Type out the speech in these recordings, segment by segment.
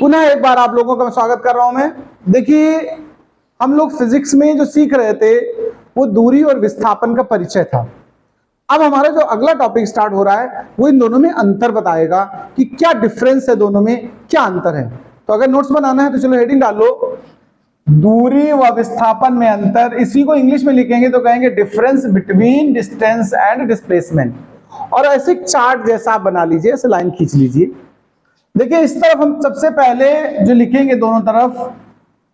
पुनः एक बार आप लोगों का स्वागत कर रहा हूं मैं। देखिए, हम लोग फिजिक्स में जो सीख रहे थे वो दूरी और विस्थापन का परिचय था। अब हमारा जो अगला टॉपिक स्टार्ट हो रहा है वो इन दोनों में अंतर बताएगा कि क्या डिफरेंस है, दोनों में क्या अंतर है। तो अगर नोट्स बनाना है तो चलो हेडिंग डालो, दूरी व विस्थापन में अंतर। इसी को इंग्लिश में लिखेंगे तो कहेंगे difference between distance and displacement. और ऐसे चार्ट जैसा आप बना लीजिए, ऐसे लाइन खींच लीजिए। देखिए, इस तरफ हम सबसे पहले जो लिखेंगे दोनों तरफ,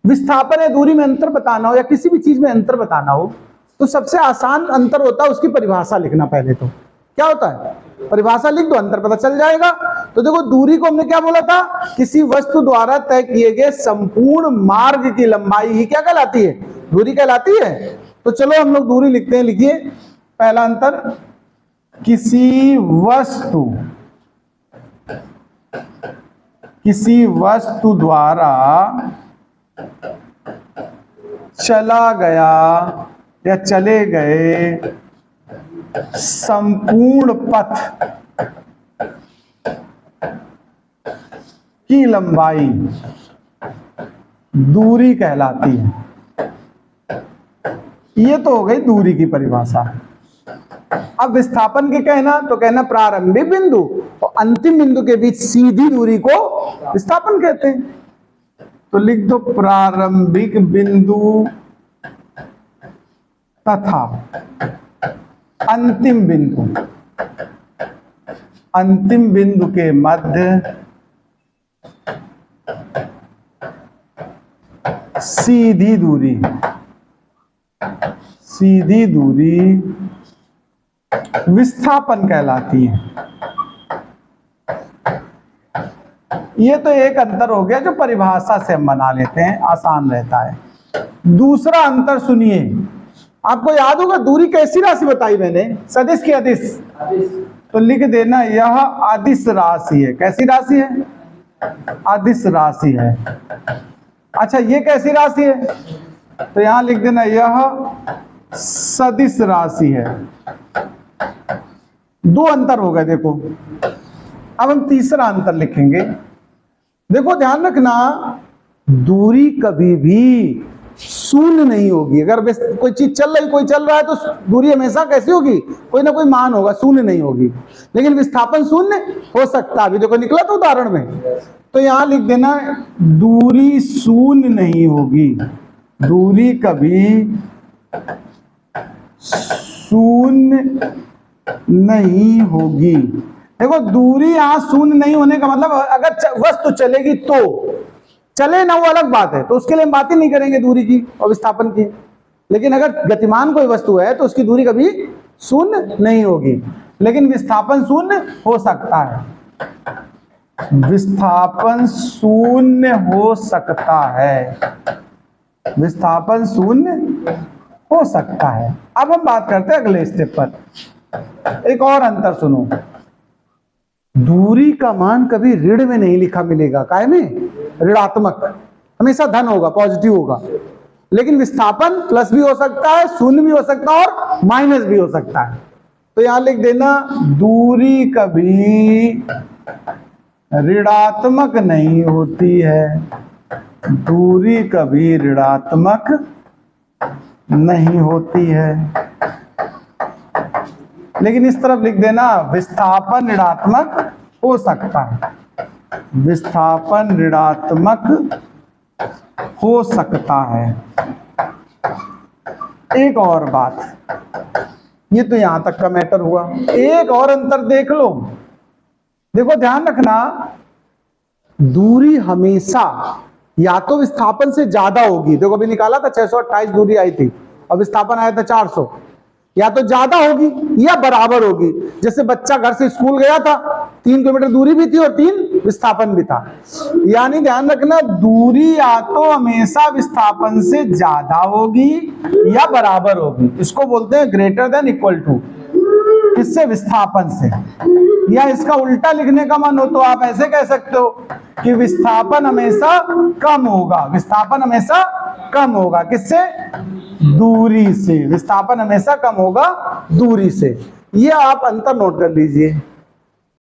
विस्थापन या दूरी में अंतर बताना हो या किसी भी चीज में अंतर बताना हो तो सबसे आसान अंतर होता है उसकी परिभाषा लिखना। पहले तो क्या होता है, परिभाषा लिख दो, अंतर पता चल जाएगा। तो देखो, दूरी को हमने क्या बोला था, किसी वस्तु द्वारा तय किए गए संपूर्ण मार्ग की लंबाई ही क्या कहलाती है, दूरी कहलाती है। तो चलो हम लोग दूरी लिखते हैं। लिखिए पहला अंतर, किसी वस्तु द्वारा चला गया या चले गए संपूर्ण पथ की लंबाई दूरी कहलाती है। ये तो हो गई दूरी की परिभाषा। अब विस्थापन के कहना तो कहना प्रारंभिक बिंदु और अंतिम बिंदु के बीच सीधी दूरी को विस्थापन कहते हैं। तो लिख दो प्रारंभिक बिंदु तथा अंतिम बिंदु के मध्य सीधी दूरी विस्थापन कहलाती है। ये तो एक अंतर हो गया जो परिभाषा से हम बना लेते हैं, आसान रहता है। दूसरा अंतर सुनिए, आपको याद होगा दूरी कैसी राशि बताई मैंने, सदिश की अदिश। तो लिख देना यह अदिश राशि है। कैसी राशि है, अदिश राशि है। अच्छा, ये कैसी राशि है, तो यहां लिख देना यह सदिश राशि है। दो अंतर हो गए। देखो, अब हम तीसरा अंतर लिखेंगे। देखो ध्यान रखना, दूरी कभी भी शून्य नहीं होगी। अगर कोई चीज कोई चल रहा है तो दूरी हमेशा कैसी होगी, कोई ना कोई मान होगा, शून्य नहीं होगी। लेकिन विस्थापन शून्य हो सकता है। अभी देखो निकला तो उदाहरण में। तो यहां लिख देना दूरी शून्य नहीं होगी, दूरी कभी शून्य नहीं होगी। देखो, दूरी यहां शून्य नहीं होने का मतलब अगर वस्तु चलेगी तो चले ना, वो अलग बात है, तो उसके लिए हम बात ही नहीं करेंगे दूरी की और विस्थापन की। लेकिन अगर गतिमान कोई वस्तु है तो उसकी दूरी कभी शून्य नहीं होगी। लेकिन विस्थापन शून्य हो सकता है, विस्थापन शून्य हो सकता है, विस्थापन शून्य हो सकता है। अब हम बात करते हैं अगले स्टेप पर। एक और अंतर सुनो, दूरी का मान कभी ऋण में नहीं लिखा मिलेगा। काय में, ऋणात्मक, हमेशा धन होगा, पॉजिटिव होगा। लेकिन विस्थापन प्लस भी हो सकता है, शून्य भी हो सकता है और माइनस भी हो सकता है। तो यहां लिख देना दूरी कभी ऋणात्मक नहीं होती है, दूरी कभी ऋणात्मक नहीं होती है। लेकिन इस तरफ लिख देना विस्थापन ऋणात्मक हो सकता है, विस्थापन ऋणात्मक हो सकता है। एक और बात, ये तो यहां तक का मैटर हुआ। एक और अंतर देख लो। देखो ध्यान रखना, दूरी हमेशा या तो विस्थापन से ज्यादा होगी। देखो अभी निकाला था 628 दूरी आई थी और विस्थापन आया था 400। या तो ज्यादा होगी या बराबर होगी। जैसे बच्चा घर से स्कूल गया था, 3 किलोमीटर दूरी भी थी और 3 विस्थापन भी था। यानी ध्यान रखना, दूरी या तो हमेशा विस्थापन से ज्यादा होगी या बराबर होगी। इसको बोलते हैं ग्रेटर देन इक्वल टू, किससे, विस्थापन से। या इसका उल्टा लिखने का मन हो तो आप ऐसे कह सकते हो कि विस्थापन हमेशा कम होगा, विस्थापन हमेशा कम होगा, किससे, दूरी से। विस्थापन हमेशा कम होगा दूरी से। ये आप अंतर नोट कर लीजिए।